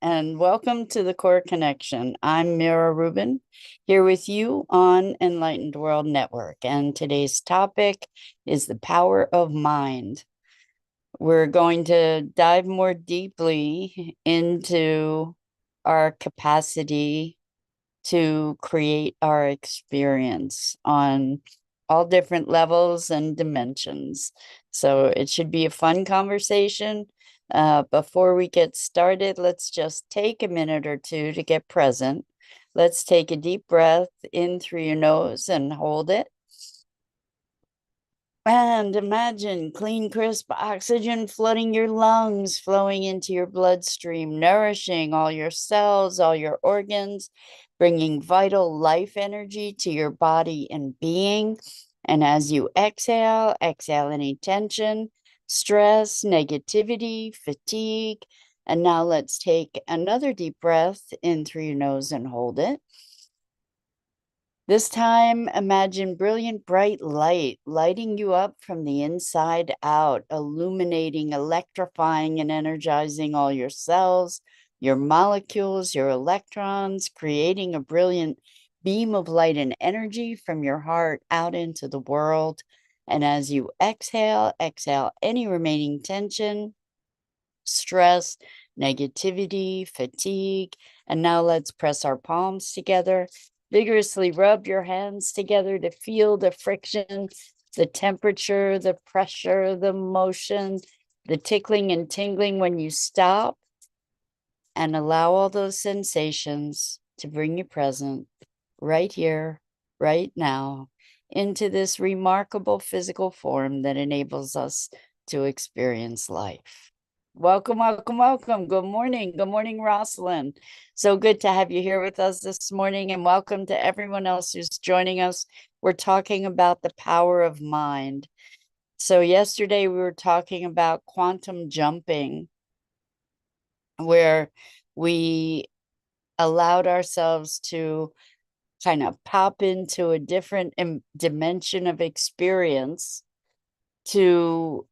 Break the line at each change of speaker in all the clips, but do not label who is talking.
and welcome to the Core Connection. I'm Mira Rubin, here with you on Enlightened World Network, and today's topic is the power of mind. We're going to dive more deeply into our capacity to create our experience on all different levels and dimensions. So it should be a fun conversation. Before we get started, let's just take a minute or two to get present. Let's take a deep breath in through your nose and hold it. And imagine clean, crisp oxygen flooding your lungs, flowing into your bloodstream, nourishing all your cells, all your organs, bringing vital life energy to your body and being. And as you exhale, exhale any tension, stress, negativity, fatigue. And now let's take another deep breath in through your nose and hold it. This time, imagine brilliant, bright light lighting you up from the inside out, illuminating, electrifying, and energizing all your cells, your molecules, your electrons, creating a brilliant beam of light and energy from your heart out into the world. And as you exhale, exhale any remaining tension, stress, negativity, fatigue. And now let's press our palms together. Vigorously rub your hands together to feel the friction, the temperature, the pressure, the motion, the tickling and tingling when you stop, and allow all those sensations to bring you present right here, right now, into this remarkable physical form that enables us to experience life. Welcome, welcome, welcome. Good morning. Good morning, Rosalind. So good to have you here with us this morning, and welcome to everyone else who's joining us. We're talking about the power of mind. So yesterday we were talking about quantum jumping, where we allowed ourselves to kind of pop into a different dimension of experience to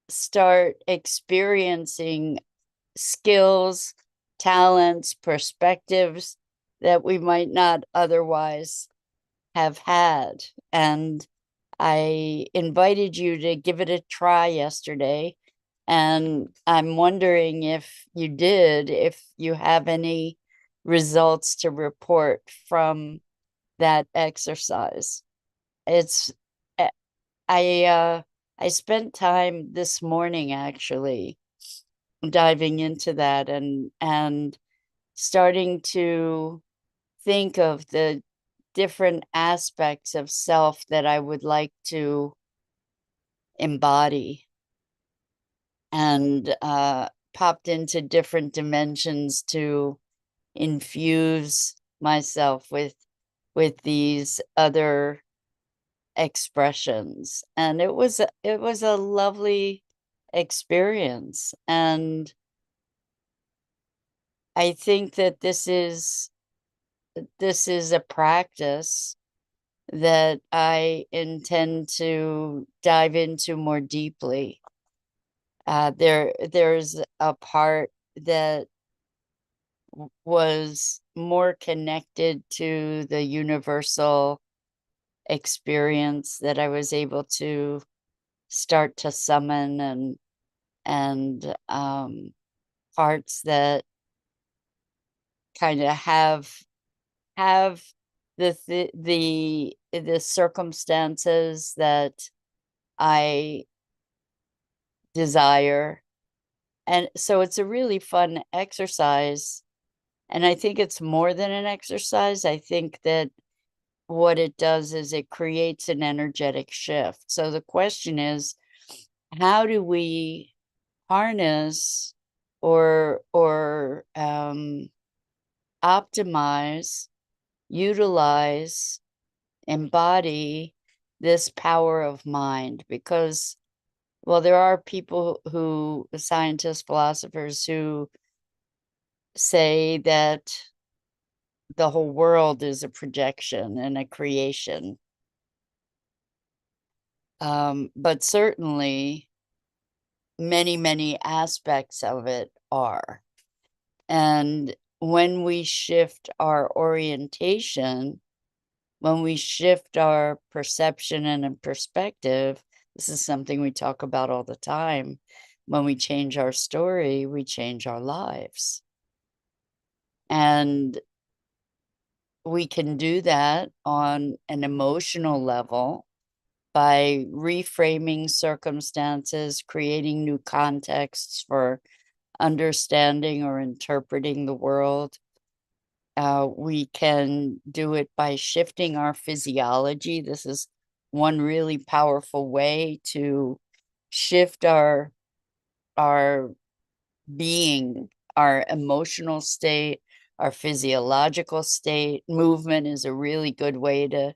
start experiencing skills, talents, perspectives that we might not otherwise have had. And I invited you to give it a try yesterday. And I'm wondering if you did, if you have any results to report from that exercise. It's eh, I spent time this morning actually diving into that and starting to think of the different aspects of self that I would like to embody, and popped into different dimensions to infuse myself with these other expressions. And it was a lovely experience. And I think that this is a practice that I intend to dive into more deeply. There's a part that was more connected to the universal experience that I was able to start to summon, and parts that kind of have the circumstances that I desire. And so it's a really fun exercise. And I think it's more than an exercise. I think that what it does is it creates an energetic shift. So the question is, how do we harness or optimize, utilize, embody this power of mind? Because, well, there are people who, scientists, philosophers, who say that the whole world is a projection and a creation. But certainly many, many aspects of it are. And when we shift our orientation, when we shift our perception and perspective, this is something we talk about all the time. When we change our story, we change our lives. And we can do that on an emotional level by reframing circumstances, creating new contexts for understanding or interpreting the world. We can do it by shifting our physiology. This is one really powerful way to shift our being, our emotional state, our physiological state. Movement is a really good way to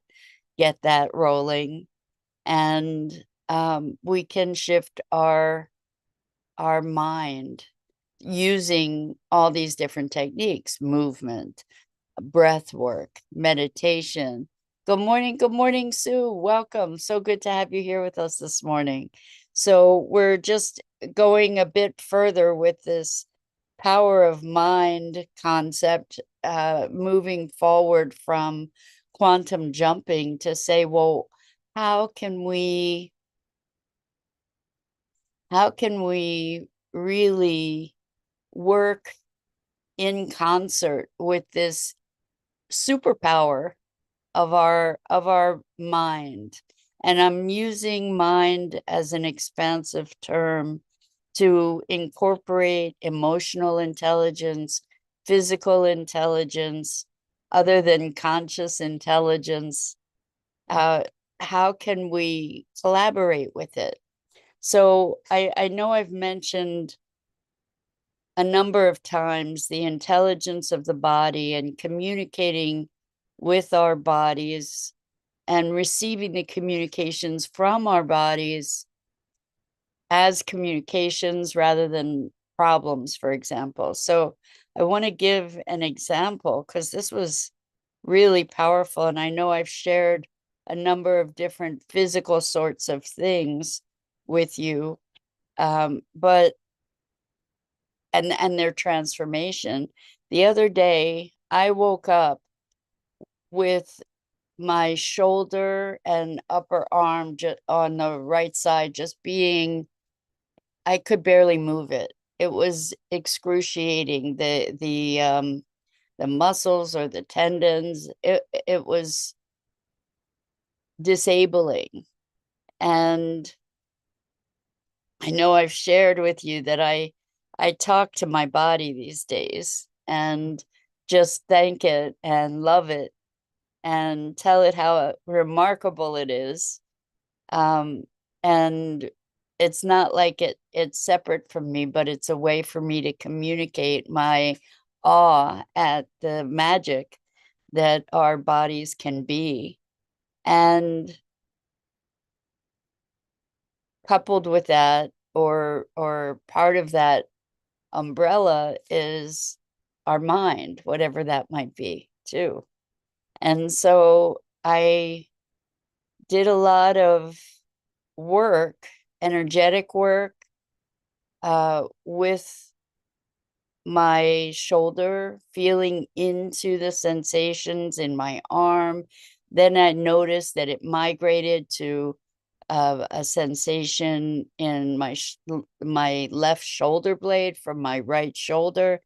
get that rolling. And we can shift our mind using all these different techniques, movement, breath work, meditation. Good morning, Sue. Welcome. So good to have you here with us this morning. So we're just going a bit further with this power of mind concept, moving forward from quantum jumping to say, well, how can we really work in concert with this superpower of our mind? And I'm using mind as an expansive term to incorporate emotional intelligence, physical intelligence, other than conscious intelligence. uh, how can we collaborate with it? So I know I've mentioned a number of times the intelligence of the body and communicating with our bodies and receiving the communications from our bodies as communications rather than problems, for example. So I want to give an example because this was really powerful. And I know I've shared a number of different physical sorts of things with you, but and their transformation. The other day, I woke up with my shoulder and upper arm on the right side just being, I could barely move it. It was excruciating. The muscles or the tendons, it was disabling. And I know I've shared with you that I talk to my body these days and just thank it and love it and tell it how remarkable it is. And it's not like it's separate from me, but it's a way for me to communicate my awe at the magic that our bodies can be. And coupled with that, or part of that umbrella, is our mind, whatever that might be too. And so I did a lot of work, energetic work, with my shoulder, feeling into the sensations in my arm. Then I noticed that it migrated to a sensation in my left shoulder blade from my right shoulder,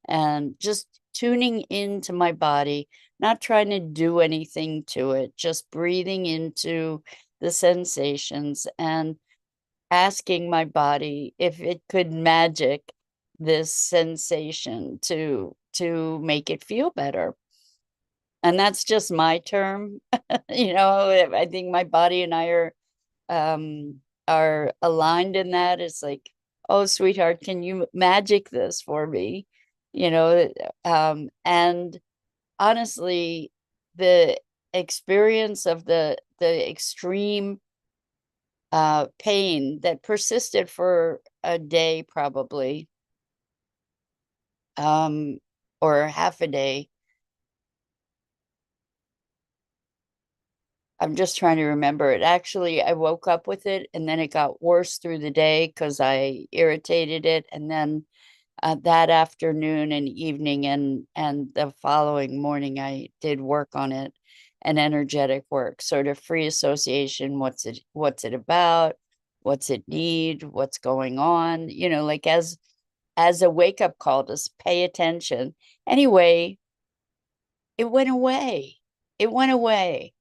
and just tuning into my body, not trying to do anything to it, just breathing into the sensations and asking my body if it could magic this sensation to make it feel better. And that's just my term. I think my body and I are aligned in that. It's like, oh, sweetheart, can you magic this for me? And honestly, the experience of the extreme pain that persisted for a day, probably, or half a day, I'm just trying to remember it. Actually, I woke up with it and then it got worse through the day because I irritated it. And then that afternoon and evening and the following morning, I did work on it, and energetic work, sort of free association. What's it about? What's it need? What's going on? Like as a wake up call to pay attention. Anyway, it went away. It went away.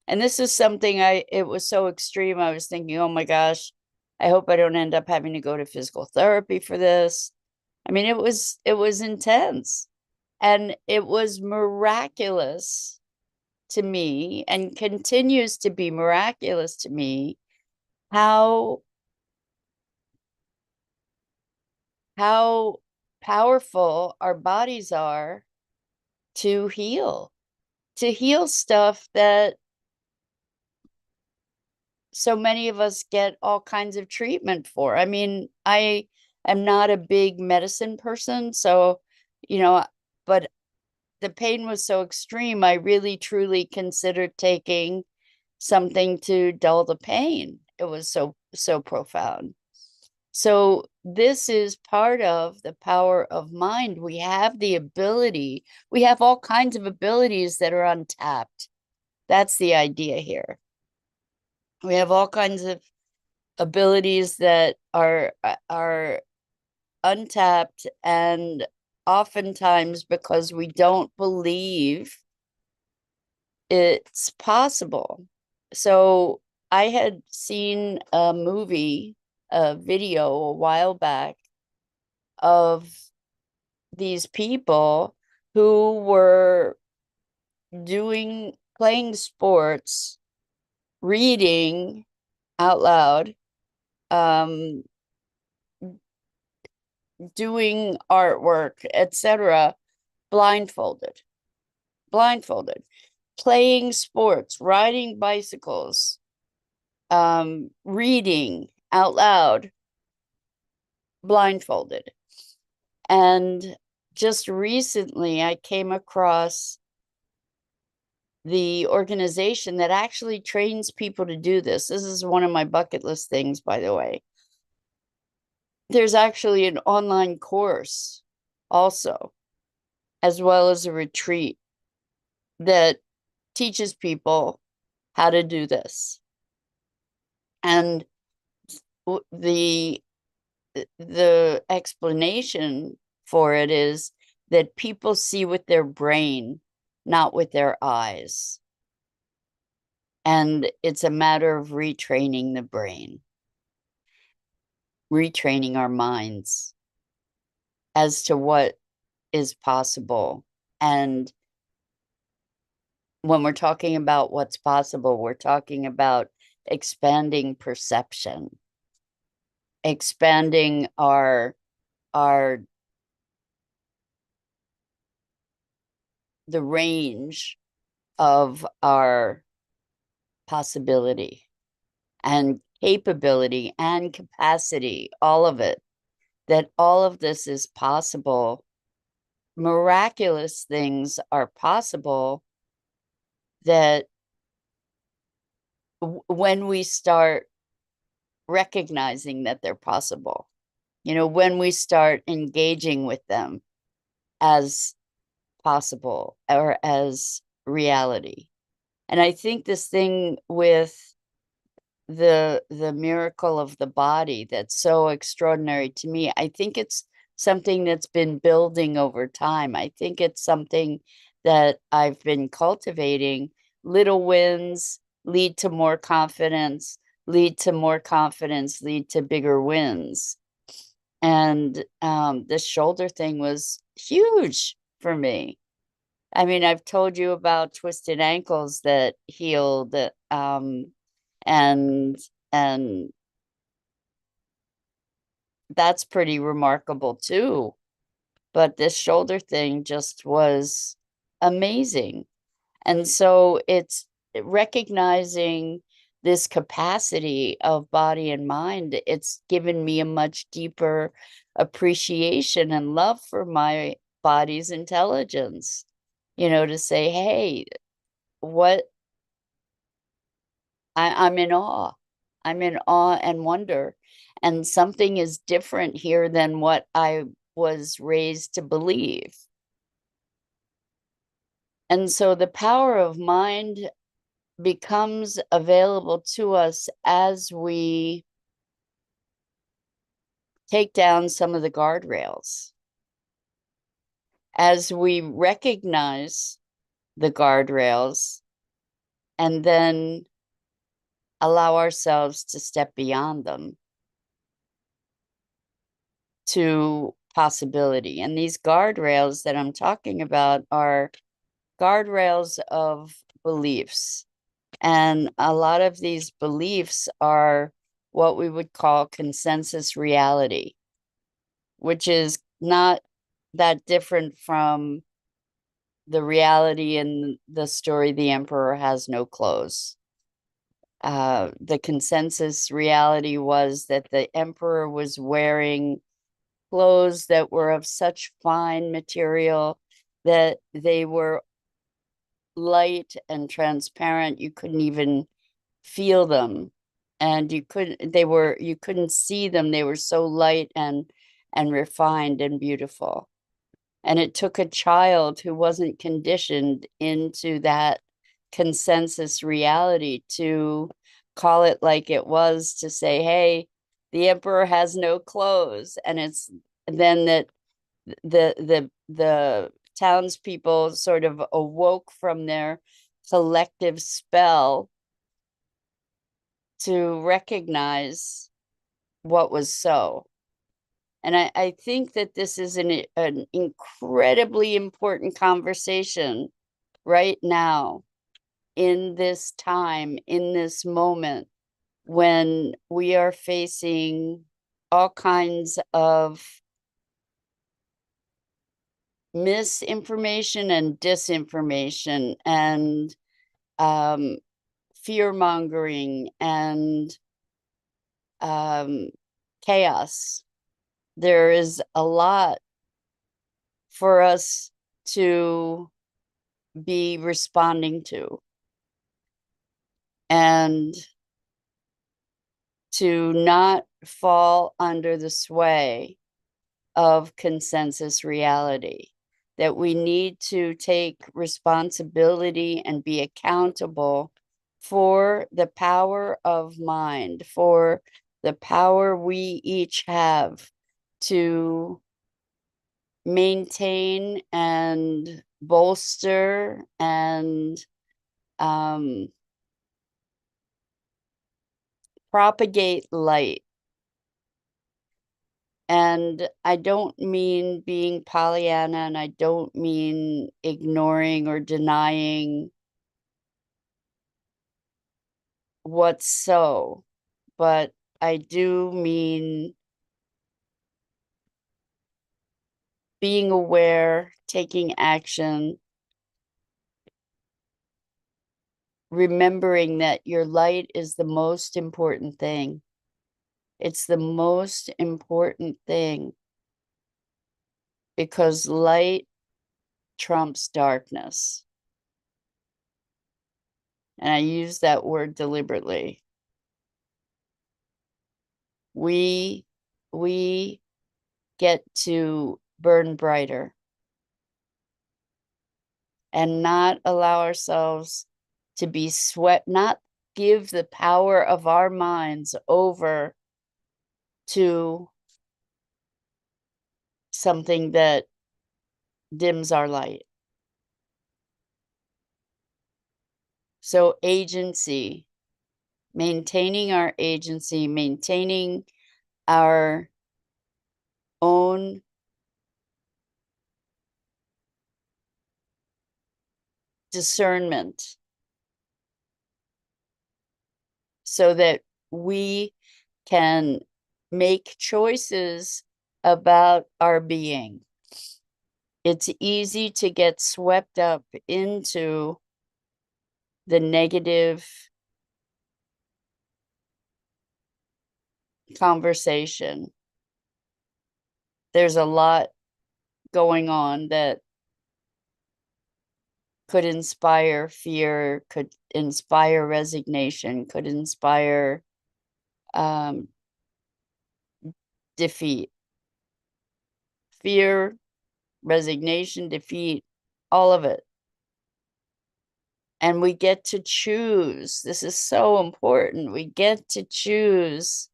And this is something it was so extreme. I was thinking, oh my gosh, I hope I don't end up having to go to physical therapy for this. I mean, it was intense, and it was miraculous to me and continues to be miraculous to me how how powerful our bodies are to heal stuff that so many of us get all kinds of treatment for. I mean, I am not a big medicine person, so, you know, but the pain was so extreme, I really truly considered taking something to dull the pain. It was so profound. So this is part of the power of mind. We have the ability, we have all kinds of abilities that are untapped. That's the idea here. We have all kinds of abilities that are untapped, and oftentimes because we don't believe it's possible. So I had seen a video a while back of these people who were playing sports, reading out loud, um, doing artwork, etc., blindfolded, blindfolded, playing sports, riding bicycles, reading out loud, blindfolded. And just recently, I came across the organization that actually trains people to do this. This is one of my bucket list things, by the way. There's actually an online course also, as well as a retreat that teaches people how to do this. And the explanation for it is that people see with their brain, not with their eyes. And it's a matter of retraining the brain, retraining our minds as to what is possible. And when we're talking about what's possible, we're talking about expanding perception, expanding our the range of our possibility and capability and capacity, all of it, that all of this is possible. Miraculous things are possible that when we start recognizing that they're possible, when we start engaging with them as possible or as reality. And I think this thing with the miracle of the body that's so extraordinary to me, I think it's something that's been building over time. I think it's something that I've been cultivating. Little wins lead to more confidence, lead to more confidence, lead to bigger wins. And the shoulder thing was huge for me. I mean, I've told you about twisted ankles that healed, and and that's pretty remarkable too. But this shoulder thing just was amazing. And so it's recognizing this capacity of body and mind. It's given me a much deeper appreciation and love for my body's intelligence, to say, hey, what I'm in awe. I'm in awe and wonder. And something is different here than what I was raised to believe. And so the power of mind becomes available to us as we take down some of the guardrails, as we recognize the guardrails and then allow ourselves to step beyond them to possibility. And these guardrails that I'm talking about are guardrails of beliefs. And a lot of these beliefs are what we would call consensus reality, which is not that different from the reality in the story The Emperor Has No Clothes. The consensus reality was that the emperor was wearing clothes that were of such fine material that they were light and transparent. You couldn't even feel them, and you couldn't see them. They were so light and refined and beautiful. And it took a child who wasn't conditioned into that consensus reality to call it like it was, to say, hey, the emperor has no clothes. And it's then that the townspeople sort of awoke from their collective spell to recognize what was so. And I think that this is an incredibly important conversation right now, in this time, in this moment, when we are facing all kinds of misinformation and disinformation and fear mongering and chaos. There is a lot for us to be responding to, and to not fall under the sway of consensus reality, that we need to take responsibility and be accountable for the power of mind, for the power we each have to maintain and bolster and propagate light. And I don't mean being Pollyanna, and I don't mean ignoring or denying what's so, but I do mean being aware, taking action, remembering that your light is the most important thing. It's the most important thing, because light trumps darkness. And I use that word deliberately. We get to burn brighter and not allow ourselves to be swept, not give the power of our minds over to something that dims our light. So agency, maintaining our agency, maintaining our own discernment, so that we can make choices about our being. It's easy to get swept up into the negative conversation. There's a lot going on that could inspire fear, could inspire resignation, could inspire defeat. Fear, resignation, defeat, all of it. And we get to choose. This is so important. We get to choose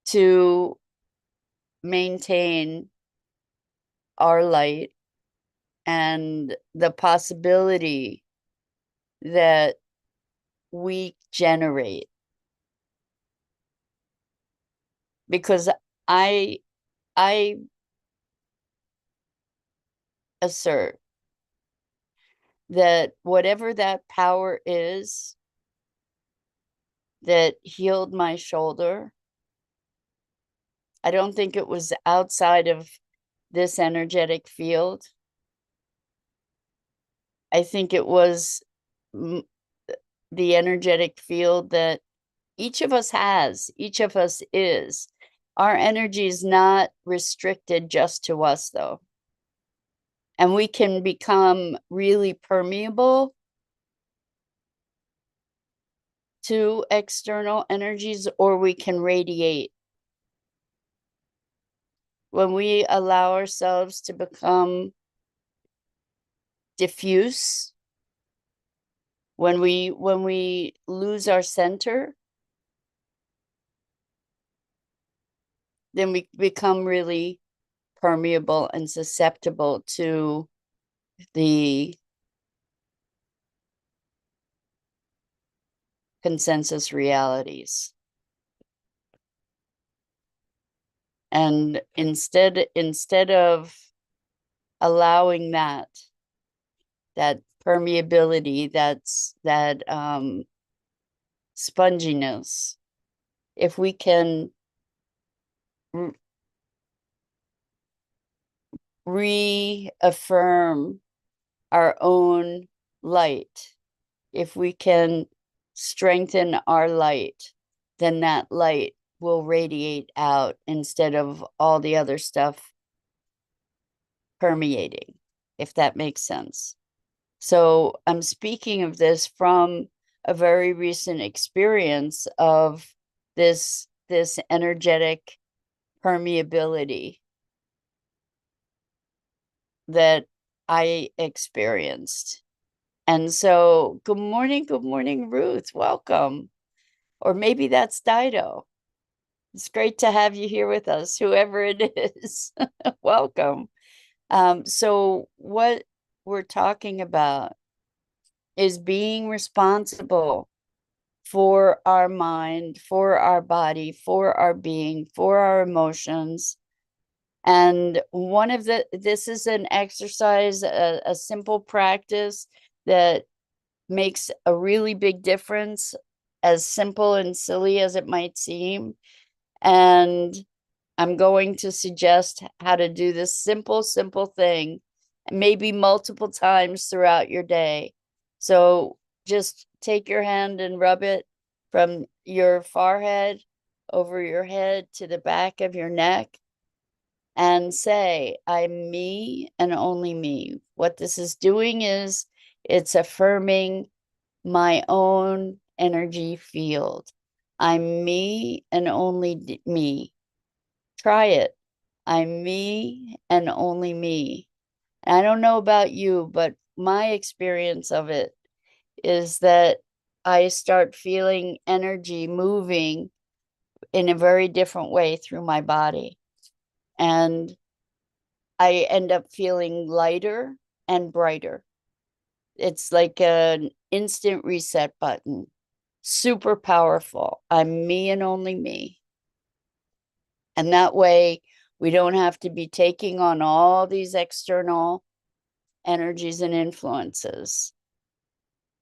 to maintain our light and the possibility that we generate. Because I assert that whatever that power is that healed my shoulder, I don't think it was outside of this energetic field. I think it was the energetic field that each of us has, each of us is. Our energy is not restricted just to us, though. And we can become really permeable to external energies, or we can radiate. When we allow ourselves to become diffuse, when we lose our center, then we become really permeable and susceptible to the consensus realities. And instead of allowing that permeability, that sponginess, if we can reaffirm our own light, if we can strengthen our light, then that light will radiate out instead of all the other stuff permeating, if that makes sense. So I'm speaking of this from a very recent experience of this energetic permeability that I experienced. And so, good morning, Ruth. Welcome. Or maybe that's Dido. It's great to have you here with us, whoever it is. Welcome. So what we're talking about is being responsible for our mind, for our body, for our being, for our emotions. And this is an exercise, a simple practice that makes a really big difference, as simple and silly as it might seem. And I'm going to suggest how to do this simple thing, maybe multiple times throughout your day. So just take your hand and rub it from your forehead over your head to the back of your neck and say, I'm me and only me. What this is doing is it's affirming my own energy field. I'm me and only me. Try it. I'm me and only me. And I don't know about you, but my experience of it is that I start feeling energy moving in a very different way through my body. And I end up feeling lighter and brighter. It's like an instant reset button. Super powerful. I'm me and only me. And that way, we don't have to be taking on all these external energies and influences.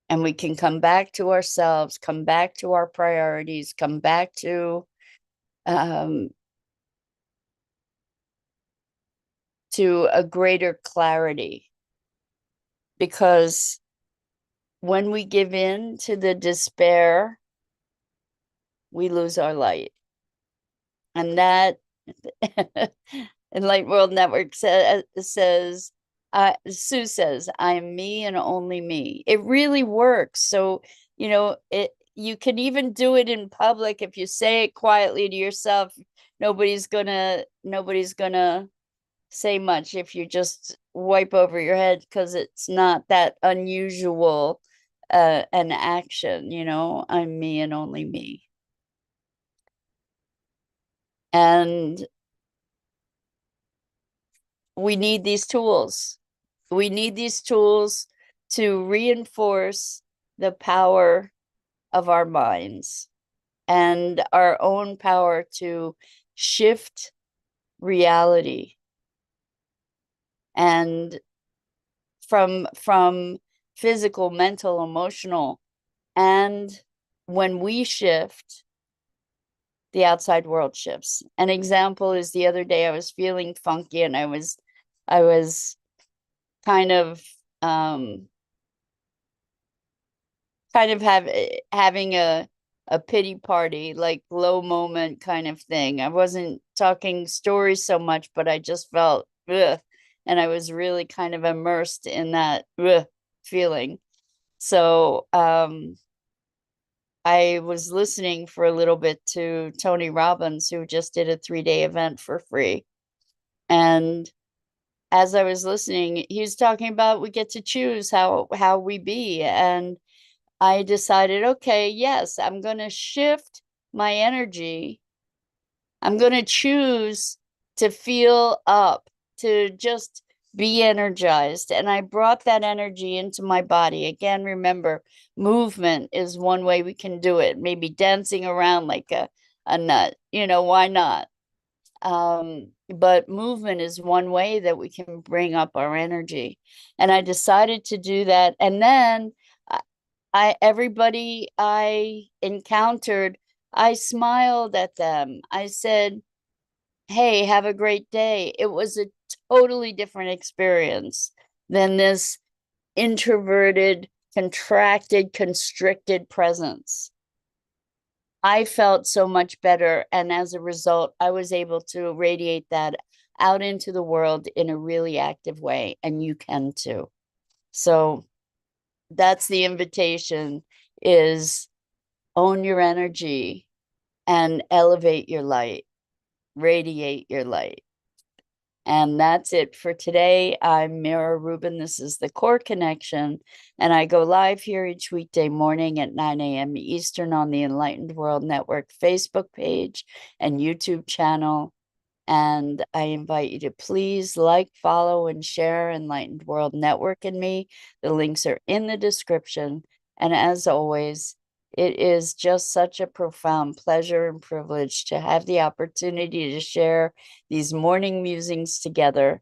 And we can come back to ourselves, come back to our priorities, come back to a greater clarity. Because when we give in to the despair, we lose our light. And that Enlightened World Network says Sue says, I'm me and only me. It really works. So, you can even do it in public if you say it quietly to yourself. Nobody's gonna say much if you just wipe over your head, because it's not that unusual an action, I'm me and only me. And we need these tools. We need these tools to reinforce the power of our minds and our own power to shift reality, and from physical, mental, emotional. And when we shift, the outside world shifts. An example is the other day I was feeling funky, and I was kind of um having a pity party, like low moment kind of thing. I wasn't talking stories so much, but I just felt ugh, and I was really kind of immersed in that feeling. So I was listening for a little bit to Tony Robbins, who just did a 3-day event for free. And as I was listening, he was talking about we get to choose how we be. And I decided, okay, yes, I'm going to shift my energy. I'm going to choose to feel up, to just be energized. And I brought that energy into my body. Again, remember, movement is one way we can do it. Maybe dancing around like a nut, why not? But movement is one way that we can bring up our energy. And I decided to do that. And then everybody I encountered, I smiled at them. I said, hey, have a great day. It was a totally different experience than this introverted, contracted, constricted presence. I felt so much better. And as a result, I was able to radiate that out into the world in a really active way. And you can too. So that's the invitation, is own your energy and elevate your light, radiate your light. And that's it for today. I'm Mira Rubin. This is the Core Connection. And I go live here each weekday morning at 9 a.m. Eastern on the Enlightened World Network Facebook page and YouTube channel. And I invite you to please like, follow, and share Enlightened World Network and me. The links are in the description. And as always, it is just such a profound pleasure and privilege to have the opportunity to share these morning musings together.